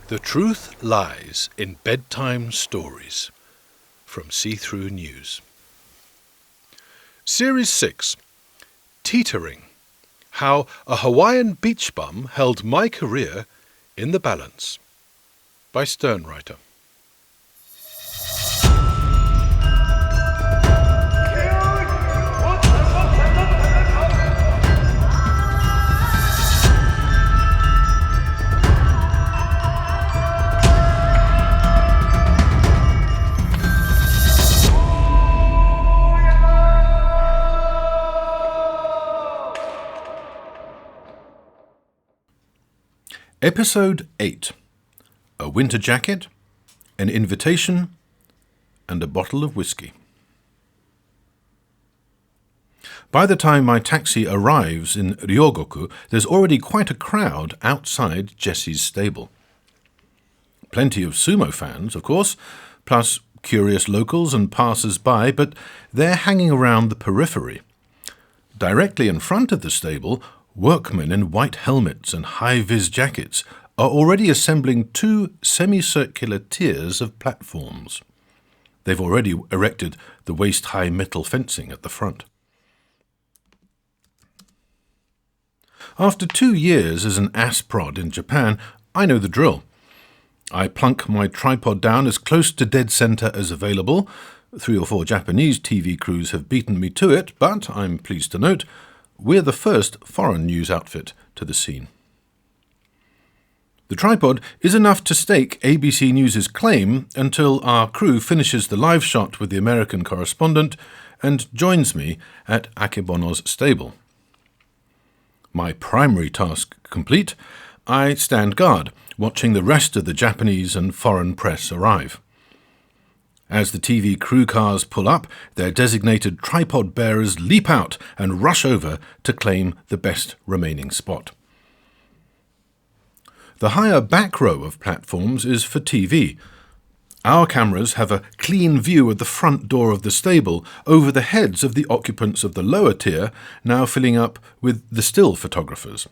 The truth lies in bedtime stories from See-Through News. Series 6, Teetering, How a Hawaiian Beach Bum Held My Career in the Balance, by SternWriter. Episode 8. A winter jacket, an invitation, and a bottle of whiskey. By the time my taxi arrives in Ryogoku, there's already quite a crowd outside Jesse's stable. Plenty of sumo fans, of course, plus curious locals and passers-by, but they're hanging around the periphery. Directly in front of the stable, workmen in white helmets and high-vis jackets are already assembling two semicircular tiers of platforms. They've already erected the waist-high metal fencing at the front. After 2 years as an ass prod in Japan, I know the drill. I plunk my tripod down as close to dead center as available. 3 or 4 Japanese TV crews have beaten me to it, but I'm pleased to note we're the first foreign news outfit to the scene. The tripod is enough to stake ABC News' claim until our crew finishes the live shot with the American correspondent and joins me at Akebono's stable. My primary task complete, I stand guard, watching the rest of the Japanese and foreign press arrive. As the TV crew cars pull up, their designated tripod bearers leap out and rush over to claim the best remaining spot. The higher back row of platforms is for TV. Our cameras have a clean view of the front door of the stable over the heads of the occupants of the lower tier, now filling up with the still photographers.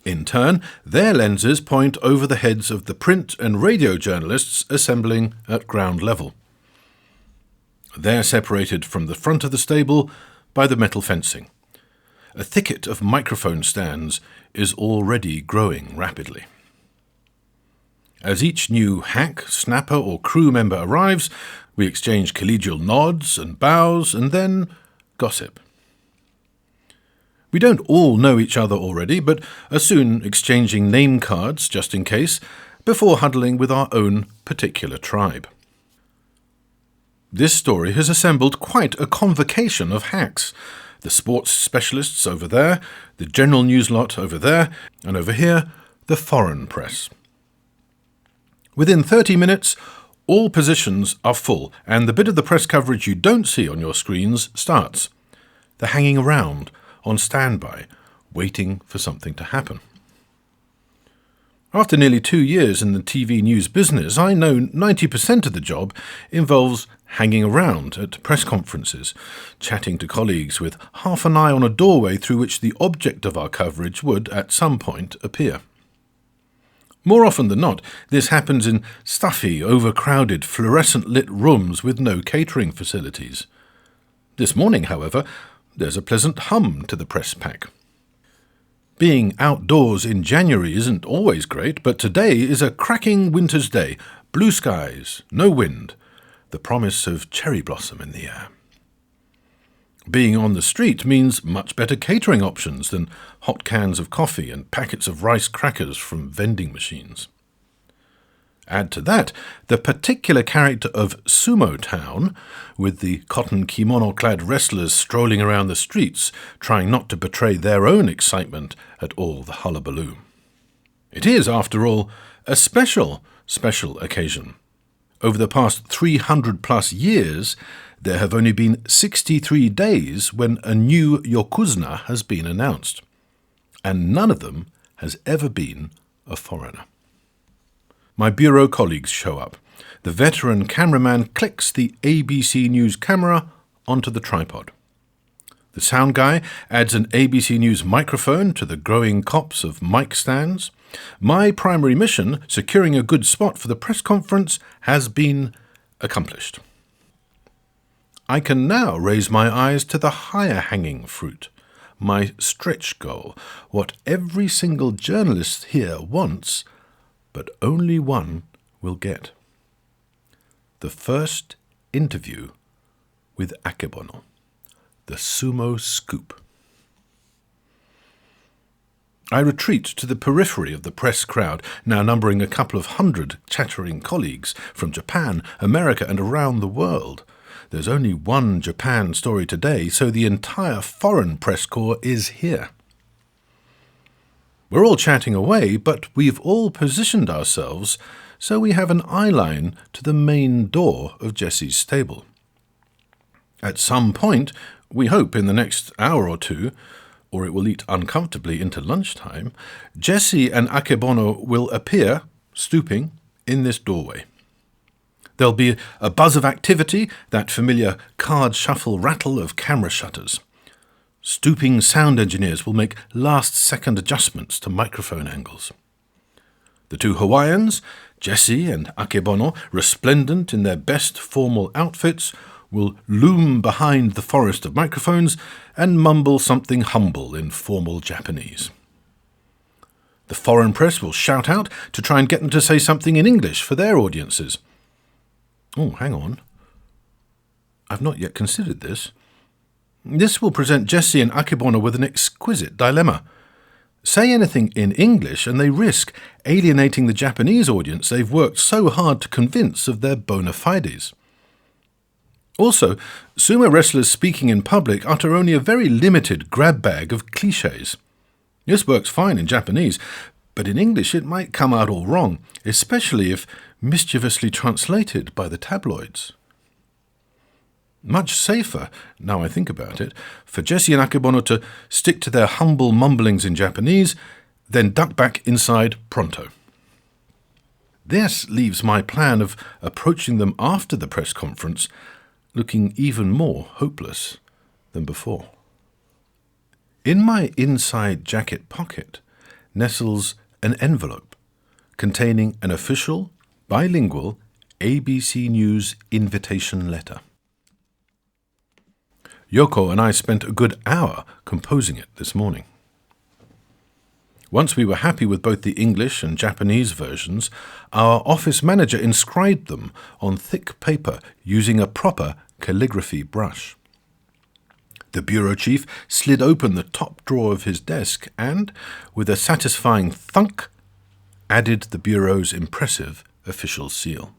In turn, their lenses point over the heads of the print and radio journalists assembling at ground level. They're separated from the front of the stable by the metal fencing. A thicket of microphone stands is already growing rapidly. As each new hack, snapper or crew member arrives, we exchange collegial nods and bows and then gossip. We don't all know each other already, but are soon exchanging name cards, just in case, before huddling with our own particular tribe. This story has assembled quite a convocation of hacks. The sports specialists over there, the general news lot over there, and over here, the foreign press. Within 30 minutes, all positions are full, and the bit of the press coverage you don't see on your screens starts. They're hanging around, on standby, waiting for something to happen. After nearly 2 years in the TV news business, I know 90% of the job involves hanging around at press conferences, chatting to colleagues with half an eye on a doorway through which the object of our coverage would, at some point, appear. More often than not, this happens in stuffy, overcrowded, fluorescent-lit rooms with no catering facilities. This morning, however, there's a pleasant hum to the press pack. Being outdoors in January isn't always great, but today is a cracking winter's day. Blue skies, no wind, the promise of cherry blossom in the air. Being on the street means much better catering options than hot cans of coffee and packets of rice crackers from vending machines. Add to that the particular character of Sumo Town, with the cotton kimono-clad wrestlers strolling around the streets, trying not to betray their own excitement at all the hullabaloo. It is, after all, a special occasion. Over the past 300-plus years, there have only been 63 days when a new yokozuna has been announced, and none of them has ever been a foreigner. My bureau colleagues show up. The veteran cameraman clicks the ABC News camera onto the tripod. The sound guy adds an ABC News microphone to the growing copse of mic stands. My primary mission, securing a good spot for the press conference, has been accomplished. I can now raise my eyes to the higher hanging fruit, my stretch goal, what every single journalist here wants, but only one will get. The first interview with Akebono, the sumo scoop. I retreat to the periphery of the press crowd, now numbering a couple of hundred chattering colleagues from Japan, America, and around the world. There's only one Japan story today, so the entire foreign press corps is here. We're all chatting away, but we've all positioned ourselves so we have an eye line to the main door of Jesse's stable. At some point, we hope in the next hour or two, or it will eat uncomfortably into lunchtime, Jesse and Akebono will appear, stooping, in this doorway. There'll be a buzz of activity, that familiar card shuffle rattle of camera shutters. Stooping sound engineers will make last-second adjustments to microphone angles. The two Hawaiians, Jesse and Akebono, resplendent in their best formal outfits, will loom behind the forest of microphones and mumble something humble in formal Japanese. The foreign press will shout out to try and get them to say something in English for their audiences. Oh, hang on. I've not yet considered this. This will present Jesse and Akebono with an exquisite dilemma. Say anything in English and they risk alienating the Japanese audience they've worked so hard to convince of their bona fides. Also, sumo wrestlers speaking in public utter only a very limited grab bag of clichés. This works fine in Japanese, but in English it might come out all wrong, especially if mischievously translated by the tabloids. Much safer, now I think about it, for Jesse and Akebono to stick to their humble mumblings in Japanese, then duck back inside pronto. This leaves my plan of approaching them after the press conference looking even more hopeless than before. In my inside jacket pocket nestles an envelope containing an official, bilingual ABC News invitation letter. Yoko and I spent a good hour composing it this morning. Once we were happy with both the English and Japanese versions, our office manager inscribed them on thick paper using a proper calligraphy brush. The bureau chief slid open the top drawer of his desk and, with a satisfying thunk, added the bureau's impressive official seal.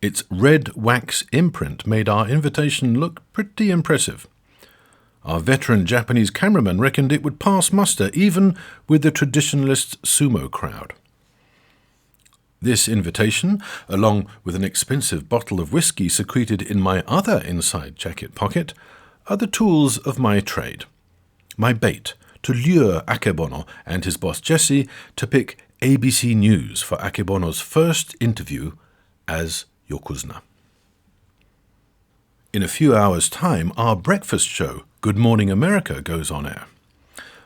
Its red wax imprint made our invitation look pretty impressive. Our veteran Japanese cameraman reckoned it would pass muster even with the traditionalist sumo crowd. This invitation, along with an expensive bottle of whiskey secreted in my other inside jacket pocket, are the tools of my trade. My bait to lure Akebono and his boss Jesse to pick ABC News for Akebono's first interview as Yokozuna. In a few hours' time, our breakfast show, Good Morning America, goes on air.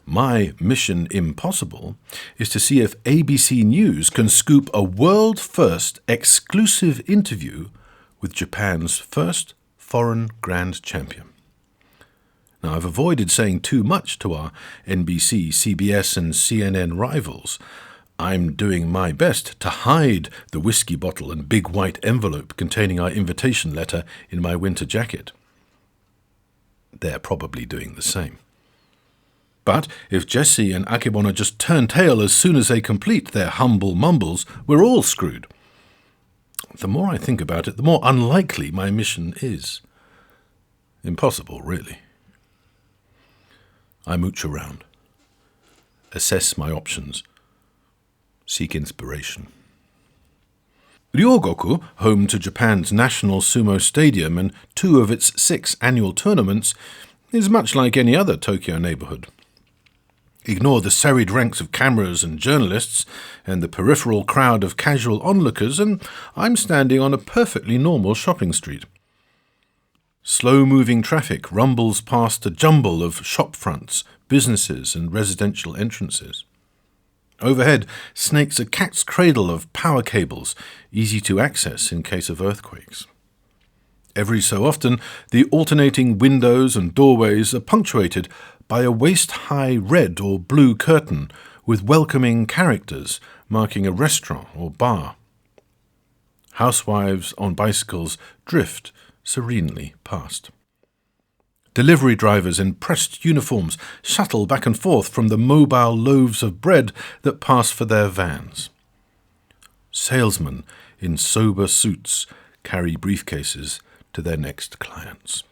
My mission impossible is to see if ABC News can scoop a world-first exclusive interview with Japan's first foreign grand champion. Now, I've avoided saying too much to our NBC, CBS, and CNN rivals. I'm doing my best to hide the whiskey bottle and big white envelope containing our invitation letter in my winter jacket. They're probably doing the same. But if Jesse and Akebono just turn tail as soon as they complete their humble mumbles, we're all screwed. The more I think about it, the more unlikely my mission is. Impossible, really. I mooch around, assess my options, seek inspiration. Ryogoku, home to Japan's national sumo stadium and 2 of its 6 annual tournaments, is much like any other Tokyo neighborhood. Ignore the serried ranks of cameras and journalists and the peripheral crowd of casual onlookers, and I'm standing on a perfectly normal shopping street. Slow-moving traffic rumbles past a jumble of shop fronts, businesses and residential entrances. Overhead snakes a cat's cradle of power cables, easy to access in case of earthquakes. Every so often, the alternating windows and doorways are punctuated by a waist-high red or blue curtain with welcoming characters marking a restaurant or bar. Housewives on bicycles drift serenely past. Delivery drivers in pressed uniforms shuttle back and forth from the mobile loaves of bread that pass for their vans. Salesmen in sober suits carry briefcases to their next clients.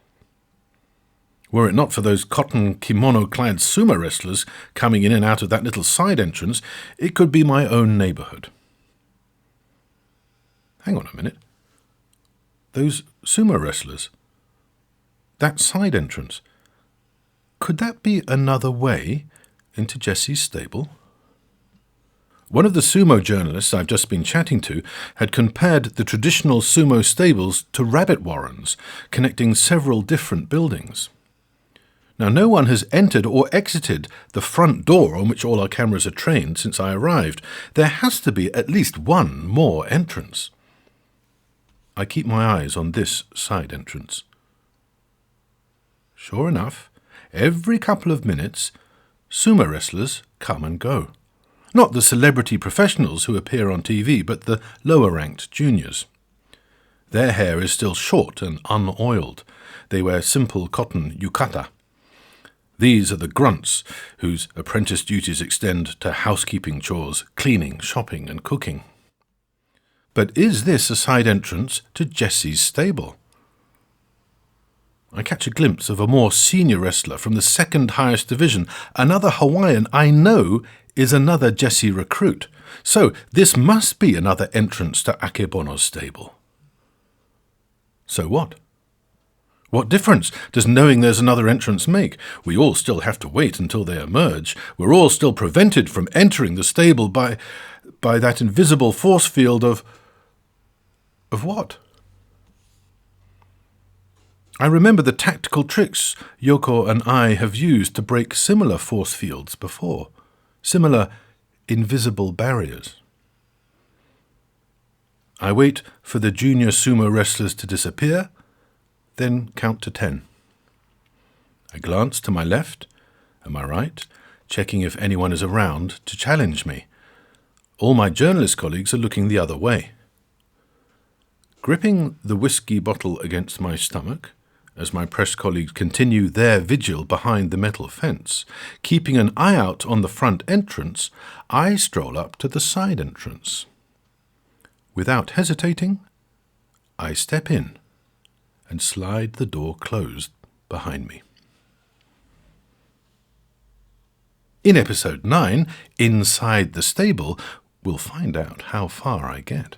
Were it not for those cotton kimono-clad sumo wrestlers coming in and out of that little side entrance, it could be my own neighbourhood. Hang on a minute. Those sumo wrestlers, that side entrance, could that be another way into Jesse's stable? One of the sumo journalists I've just been chatting to had compared the traditional sumo stables to rabbit warrens, connecting several different buildings. Now, no one has entered or exited the front door on which all our cameras are trained since I arrived. There has to be at least one more entrance. I keep my eyes on this side entrance. Sure enough, every couple of minutes, sumo wrestlers come and go. Not the celebrity professionals who appear on TV, but the lower-ranked juniors. Their hair is still short and unoiled. They wear simple cotton yukata. These are the grunts, whose apprentice duties extend to housekeeping chores, cleaning, shopping and cooking. But is this a side entrance to Jesse's stable? I catch a glimpse of a more senior wrestler from the second highest division, another Hawaiian I know is another Jesse recruit. So this must be another entrance to Akebono's stable. So what? What difference does knowing there's another entrance make? We all still have to wait until they emerge. We're all still prevented from entering the stable by that invisible force field of what? I remember the tactical tricks Yoko and I have used to break similar force fields before, similar invisible barriers. I wait for the junior sumo wrestlers to disappear, then count to 10. I glance to my left and my right, checking if anyone is around to challenge me. All my journalist colleagues are looking the other way. Gripping the whiskey bottle against my stomach, as my press colleagues continue their vigil behind the metal fence, keeping an eye out on the front entrance, I stroll up to the side entrance. Without hesitating, I step in and slide the door closed behind me. In episode 9, Inside the Stable, we'll find out how far I get.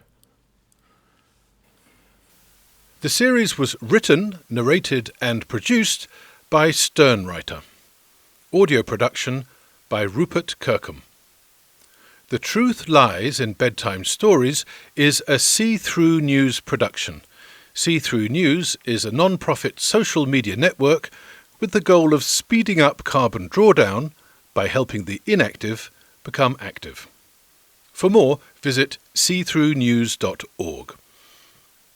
The series was written, narrated and produced by SternWriter. Audio production by Rupert Kirkham. The Truth Lies in Bedtime Stories is a See-Through News production. See-Through News is a non-profit social media network with the goal of speeding up carbon drawdown by helping the inactive become active. For more, visit seethroughnews.org.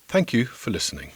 Thank you for listening.